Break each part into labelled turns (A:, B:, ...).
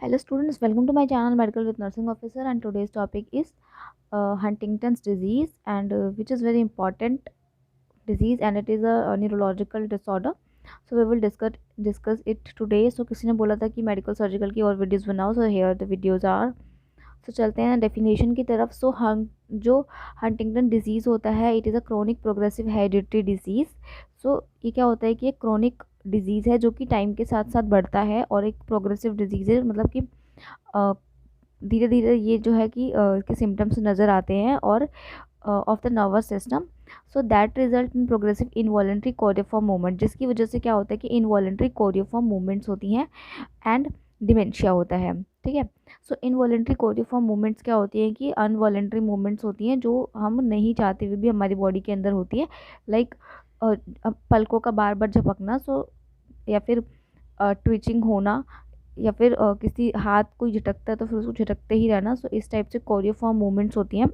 A: Hello students, welcome to my channel Medical with Nursing Officer, and today's topic is Huntington's disease, and which is very important disease, and it is a neurological disorder. So we will discuss it today. So किसी ने बोला था कि medical surgical की और videos बनाओ, so here the videos are. So चलते हैं डेफिनेशन की तरफ. So जो हंटिंगटन डिजीज़ होता है, it is a chronic progressive hereditary disease. So ये क्या होता है कि एक क्रोनिक डिजीज़ है जो कि टाइम के साथ साथ बढ़ता है, और एक प्रोग्रेसिव डिजीज़ है, मतलब कि धीरे धीरे ये जो है कि इसके सिम्टम्स नज़र आते हैं और of the nervous system. So that result in progressive involuntary choreiform movement, जिसकी वजह से क्या होता है कि इनवॉलेंट्री कोरियोफॉर्म मूवमेंट्स होती हैं एंड डिमेंशिया होता है. ठीक है. सो इनवॉलेंट्री कोरियोफॉर्म मूवमेंट्स क्या होती हैं कि अनवॉलेंट्री मूवमेंट्स होती हैं जो हम नहीं चाहते हुए भी हमारी बॉडी के अंदर होती है, लाइक पलकों का बार बार झपकना, सो या फिर ट्विचिंग होना, या फिर किसी हाथ कोई झटकता है तो फिर उसको झटकते ही रहना. सो इस टाइप से कोरियोफॉर्म मूवमेंट्स होती हैं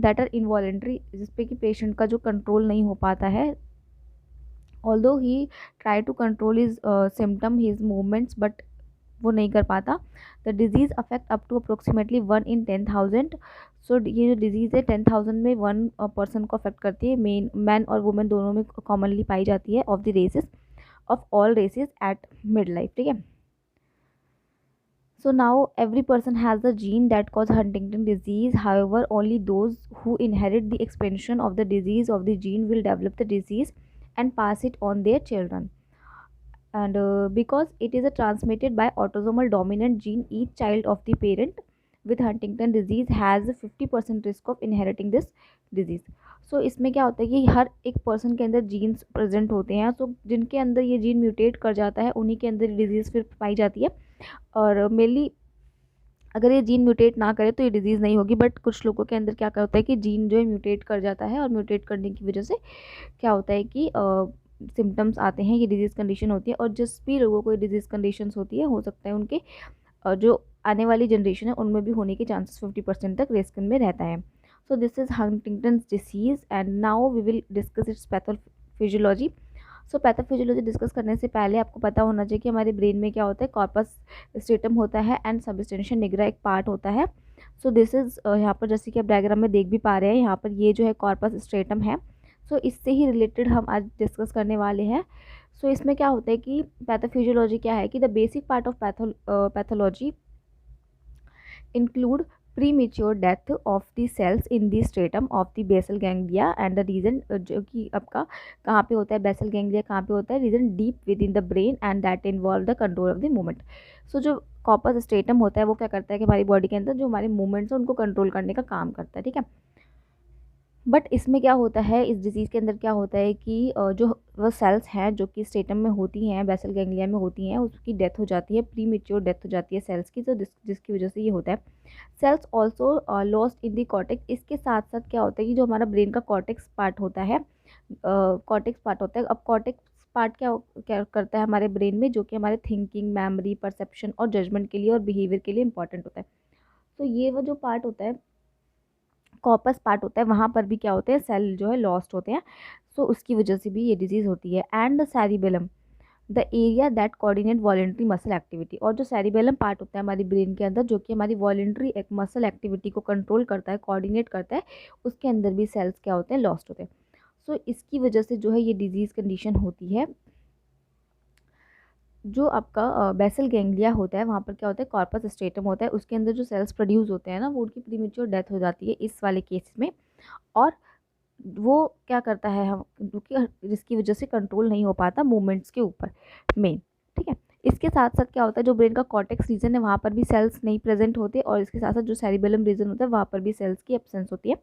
A: दैट आर इनवॉलेंट्री, जिसपे कि पेशेंट का जो कंट्रोल नहीं हो पाता है. Although he try to control his symptom, his movements, but वो नहीं कर पाता. The disease affect up to approximately 1 in 10,000. So ये जो डिजीज़ है 10,000 में 1 पर्सन को अफेक्ट करती है. मैन और वुमेन दोनों में कॉमनली पाई जाती है, of the races, of all races at mid life. ठीक है. So now every person has a gene that cause Huntington disease. However, only those who inherit the expansion of the disease of the gene will develop the disease and pass it on their children. And because it is a transmitted by autosomal dominant gene, each child of the parent with Huntington disease has a 50% risk of inheriting this disease. सो इसमें क्या होता है कि हर एक person के अंदर genes present होते हैं. सो जिनके अंदर ये जीन म्यूटेट कर जाता है उन्हीं के अंदर डिजीज़ फिर पाई जाती है. और मेनली अगर ये जीन म्यूटेट ना करे तो ये डिजीज़ नहीं होगी, बट कुछ लोगों के अंदर क्या होता है कि जीन जो है म्यूटेट कर जाता है, और म्यूटेट करने की वजह से क्या होता है कि सिम्टम्स आते हैं, ये डिजीज़ कंडीशन होती है. और जिस भी लोगों को ये डिजीज़ कंडीशंस होती है, हो सकता है उनके जो आने वाली जनरेशन है उनमें भी होने के चांसेस 50% तक रिस्क में रहता है. So this is Huntington's disease, and now we will discuss its pathophysiology. So pathophysiology discuss करने से पहले आपको पता होना चाहिए कि हमारे ब्रेन में क्या होता है. कॉर्पस स्ट्रेटम होता है एंड सबस्टेंशिया निग्रा एक पार्ट होता है. सो दिस इज़ यहाँ पर जैसे कि आप डायग्राम में देख भी पा रहे हैं, यहाँ पर ये जो है कॉर्पस स्ट्रेटम है. सो इससे ही रिलेटेड हम आज डिस्कस करने वाले हैं. सो इसमें क्या होता है कि पैथोफिजियोलॉजी क्या है कि the basic part of pathology include premature death of the cells in the stratum of the basal ganglia, and the reason जो कि आपका कहाँ पे होता है, basal ganglia कहाँ पे होता है, reason deep within the brain and that involve the control of the movement. So जो कॉर्पस स्ट्रेटम होता है वो क्या करता है कि हमारी बॉडी के अंदर जो हमारे मूवमेंट्स हैं उनको कंट्रोल करने का काम करता है. ठीक है. बट इसमें क्या होता है, इस डिज़ीज़ के अंदर क्या होता है कि जो वो सेल्स हैं जो कि स्टेटम में होती हैं, बेसल गैंग्लिया में होती हैं, उसकी डेथ हो जाती है, प्रीमेच्योर डेथ हो जाती है सेल्स की, तो जिसकी वजह से ये होता है. Cells also lost in the cortex. इसके साथ साथ क्या होता है कि जो हमारा ब्रेन का कॉर्टेक्स पार्ट होता है, कॉर्टेक्स पार्ट होता है. अब कॉर्टेक्स पार्ट क्या क्या करता है हमारे ब्रेन में, जो कि हमारे थिंकिंग, मेमोरी, परसेप्शन और जजमेंट के लिए और बिहेवियर के लिए इंपॉर्टेंट होता है. तो ये वो जो पार्ट होता है, कॉर्पस पार्ट होता है, वहाँ पर भी क्या होते हैं, सेल जो है लॉस्ट होते हैं. सो उसकी वजह से भी ये डिजीज़ होती है. And the cerebellum, the area that coordinate voluntary muscle activity. और जो सेरिबेलम पार्ट होता है हमारी ब्रेन के अंदर, जो कि हमारी वॉलेंट्री एक मसल एक्टिविटी को कंट्रोल करता है, कोऑर्डिनेट करता है, उसके अंदर भी सेल्स क्या होते हैं, लॉस्ट होते हैं. सो इसकी वजह से जो है ये डिजीज़ कंडीशन होती है. जो आपका बेसल गैंग्लिया होता है, वहाँ पर क्या होता है, कॉर्पस स्ट्रेटम होता है, उसके अंदर जो सेल्स प्रोड्यूस होते हैं ना, वो उनकी प्रीमेच्योर डेथ हो जाती है इस वाले केस में. और वो क्या करता है, हम क्योंकि जिसकी वजह से कंट्रोल नहीं हो पाता मूवमेंट्स के ऊपर मेन. ठीक है. इसके साथ साथ क्या होता है, जो ब्रेन का कॉर्टेक्स रीजन है वहाँ पर भी सेल्स नहीं प्रेजेंट होते, और इसके साथ साथ जो सेरिबेलम रीजन होता है वहाँ पर भी सेल्स की एब्सेंस होती है.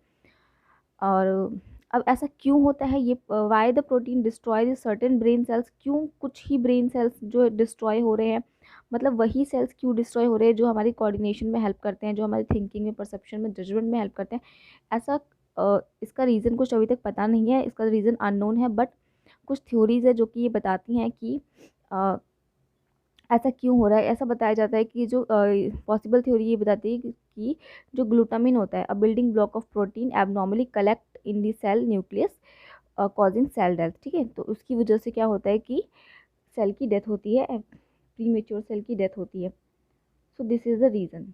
A: और अब ऐसा क्यों होता है, ये why the protein destroy certain brain cells, क्यों कुछ ही ब्रेन सेल्स जो डिस्ट्रॉय हो रहे हैं, मतलब वही सेल्स क्यों डिस्ट्रॉय हो रहे हैं जो हमारी कोऑर्डिनेशन में हेल्प करते हैं, जो हमारी थिंकिंग में, परसेप्शन में, जजमेंट में हेल्प करते हैं. ऐसा इसका रीज़न कुछ अभी तक पता नहीं है, इसका रीज़न अननोन है. बट कुछ थ्योरीज है जो कि ये बताती हैं कि ऐसा क्यों हो रहा है. ऐसा बताया जाता है कि जो पॉसिबल थ्योरी ये बताती है कि जो ग्लूटामिन होता है, a building block of protein, abnormally collect in the cell nucleus causing cell death. ठीक है. तो उसकी वजह से क्या होता है कि सेल की डेथ होती है, प्रीमेच्योर सेल की डेथ होती है. So this is the reason.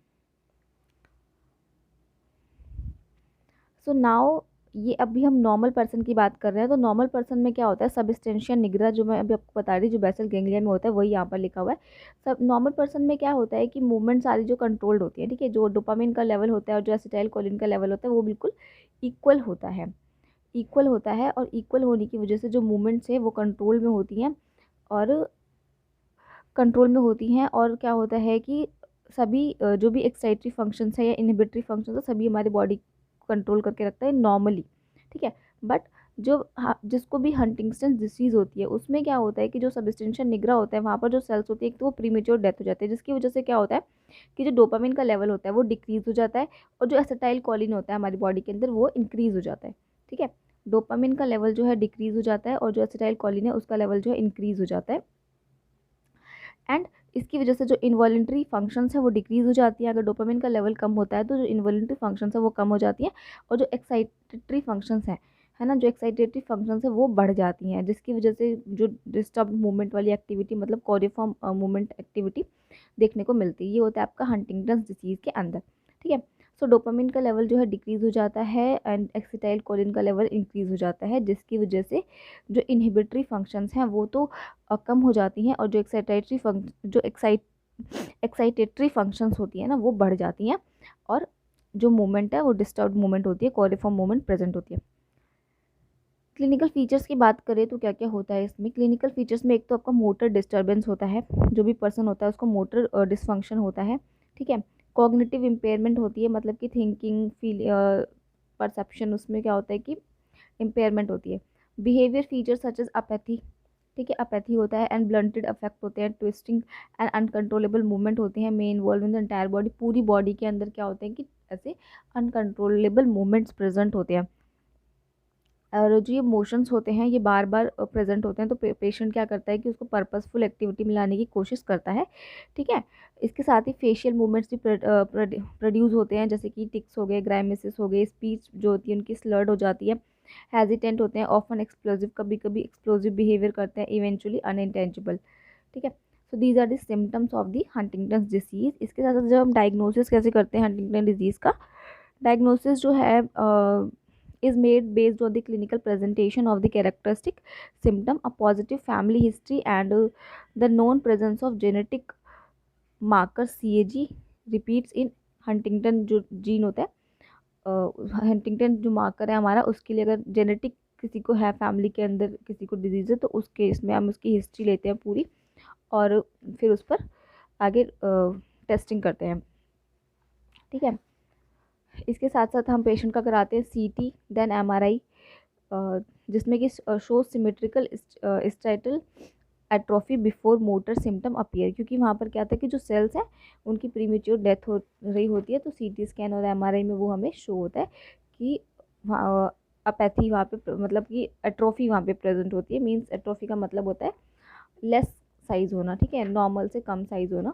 A: So now ये अभी हम नॉर्मल पर्सन की बात कर रहे हैं। तो नॉर्मल पर्सन में क्या होता है, सबस्टेंशिया निग्रा जो मैं अभी आपको बता रही, जो बेसल गैंग्लिया में होता है, वही यहाँ पर लिखा हुआ है। सब नॉर्मल पर्सन में क्या होता है कि मूवमेंट सारी जो कंट्रोल्ड होती है, ठीक है, जो डोपामिन का लेवल होता है और जो एसिटाइल कोलिन का लेवल होता है वो बिल्कुल इक्वल होता है, इक्वल होता है। और इक्वल होने की वजह से जो मूवमेंट्स है वो कंट्रोल में होती हैं, और कंट्रोल में होती हैं। और क्या होता है कि सभी जो भी एक्साइटरी फंक्शंस है या इनहिबिटरी फंक्शंस है, सभी हमारी बॉडी कंट्रोल करके रखता है नॉर्मली, ठीक है। बट जो जिसको भी हंटिंगटन डिसीज़ होती है, उसमें क्या होता है कि जो सबस्टेंशिया निग्रा होता है, वहाँ पर जो सेल्स होती है, एक तो वो प्रीमेच्योर डेथ हो जाती है, जिसकी वजह से क्या होता है कि जो डोपामिन का लेवल होता है वो डिक्रीज़ हो जाता है, और जो एसिटाइल कोलिन होता है हमारी बॉडी के अंदर वो इंक्रीज़ हो जाता है, ठीक है। डोपामिन का लेवल जो है डिक्रीज़ हो जाता है, और जो एसिटाइल कोलिन है उसका लेवल जो है इंक्रीज़ हो जाता है। एंड इसकी वजह से जो इन्वॉलेंट्री फंक्शंस है वो डिक्रीज़ हो जाती है। अगर डोपामिन का लेवल कम होता है तो जो इन्वॉलेंट्री फंक्शंस है वो कम हो जाती है, और जो एक्साइटेटरी फंक्शंस हैं, है ना, जो एक्साइटेटरी फंक्शंस है वो बढ़ जाती हैं, जिसकी वजह से जो डिस्टर्ब मूवमेंट वाली एक्टिविटी, मतलब कोरियोफॉर्म मूवमेंट एक्टिविटी देखने को मिलती है। ये होता है आपका हंटिंगटन डिसीज़ के अंदर, ठीक है। सो डोपामिन का लेवल जो है डिक्रीज़ हो जाता है, एंड एक्सिटाइल कोलिन का लेवल इंक्रीज़ हो जाता है, जिसकी वजह से जो इनहिबिटरी फंक्शंस हैं वो तो कम हो जाती हैं, और जो एक्साइटेटरी फंक्शंस होती हैं ना वो बढ़ जाती हैं, और जो मूवमेंट है वो डिस्टर्ब मूवमेंट होती है, कोरिफॉर्म मूवमेंट प्रेजेंट होती है। क्लिनिकल फीचर्स की बात करें तो क्या क्या होता है इसमें। क्लिनिकल फीचर्स में एक तो आपका मोटर डिस्टर्बेंस होता है, जो भी पर्सन होता है उसको मोटर डिसफंक्शन होता है, ठीक है। कॉग्निटिव इम्पेयरमेंट होती है, मतलब कि थिंकिंग फील परसेप्शन, उसमें क्या होता है कि इम्पेयरमेंट होती है। Behaviour features such as apathy, ठीक है, अपैथी होता है, एंड ब्लंटेड अफेक्ट होते हैं, ट्विस्टिंग एंड अनकंट्रोलेबल मूवमेंट होते हैं, may involve in the entire body, पूरी बॉडी के अंदर क्या होते हैं कि ऐसे अनकंट्रोलेबल मूवमेंट्स प्रेजेंट होते हैं। और जो ये मोशंस होते हैं ये बार बार प्रेजेंट होते हैं, तो पेशेंट क्या करता है कि उसको पर्पसफुल एक्टिविटी में लाने की कोशिश करता है, ठीक है। इसके साथ ही फेशियल मूवमेंट्स भी प्रोड्यूस होते हैं, जैसे कि टिक्स हो गए, ग्राइमेसिस हो गए, स्पीच जो होती है उनकी स्लर्ड हो जाती है, हेजिटेंट होते हैं, ऑफन एक्सप्लोजिव, कभी कभी एक्सप्लोजिव बिहेवियर करते हैं, इवेंचुअली अनइंटेंजिबल, ठीक है। So these are the symptoms of the Huntington disease. इसके साथ साथ जब हम डायग्नोसिस कैसे करते हैं हंटिंगटन डिजीज़ का, डायग्नोसिस जो है is made based on the clinical presentation of the characteristic symptom, a positive family history, and the known presence of genetic marker CAG repeats in Huntington जो जीन होता है, Huntington जो marker है हमारा, उसके लिए अगर जेनेटिक किसी को है, फैमिली के अंदर किसी को डिजीज़ है, तो उस केस में हम उसकी हिस्ट्री लेते हैं पूरी, और फिर उस पर आगे टेस्टिंग करते हैं, ठीक है। इसके साथ साथ हम पेशेंट का कराते हैं CT, देन MRI, जिसमें कि show symmetrical striatal atrophy before motor symptom appear, क्योंकि वहाँ पर क्या होता है कि जो सेल्स हैं उनकी प्रीमेच्योर डेथ हो रही होती है, तो CT स्कैन और MRI में वो हमें शो होता है कि वहाँ अपैथी वहाँ पे, मतलब कि एट्रोफी वहाँ पे प्रेजेंट होती है। मीन्स एट्रोफी का मतलब होता है लेस साइज़ होना, ठीक है, नॉर्मल से कम साइज़ होना।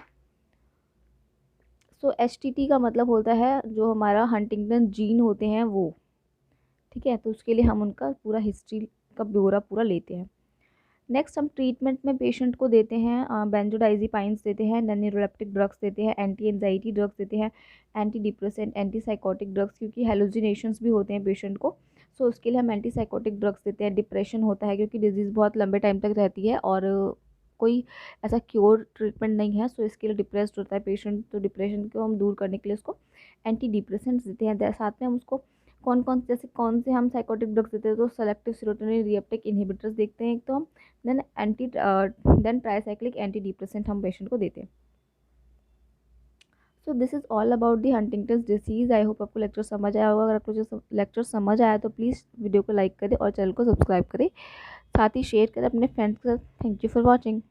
A: सो HTT का मतलब होता है जो हमारा हंटिंगटन जीन होते हैं वो, ठीक है। तो उसके लिए हम उनका पूरा हिस्ट्री का ब्यौरा पूरा लेते हैं। नेक्स्ट हम ट्रीटमेंट में पेशेंट को देते हैं बेंजोडाइजिपाइंस देते हैं, नॉन न्यूरोलेप्टिक ड्रग्स देते हैं, एंटी एंजाइटी ड्रग्स देते हैं, anti depressant, anti psychotic drugs, क्योंकि हेलुसिनेशंस भी होते हैं पेशेंट को, सो उसके लिए हम एंटी साइकोटिक ड्रग्स देते हैं। डिप्रेशन होता है क्योंकि डिजीज़ बहुत लंबे टाइम तक रहती है और कोई ऐसा क्योर ट्रीटमेंट नहीं है, सो इसके लिए डिप्रेस्ड होता है पेशेंट, तो डिप्रेशन को हम दूर करने के लिए उसको एंटी डिप्रेसेंट्स देते हैं। साथ में हम उसको कौन से हम साइकोटिक ड्रग्स देते हैं, तो सेलेक्टिव सेरोटोनिन रिएप्टेक इनहिबिटर्स देखते हैं एक, तो हम देन ट्राइसाइक्लिक एंटी डिप्रेसेंट हम पेशेंट को देते हैं। सो this is all about the Huntington disease. I hope आपको लेक्चर समझ आया होगा। अगर आपको लेक्चर समझ आया तो प्लीज़ वीडियो को लाइक करें और चैनल को सब्सक्राइब करें, साथ ही शेयर करें अपने फ्रेंड्स के साथ। Thank you for watching.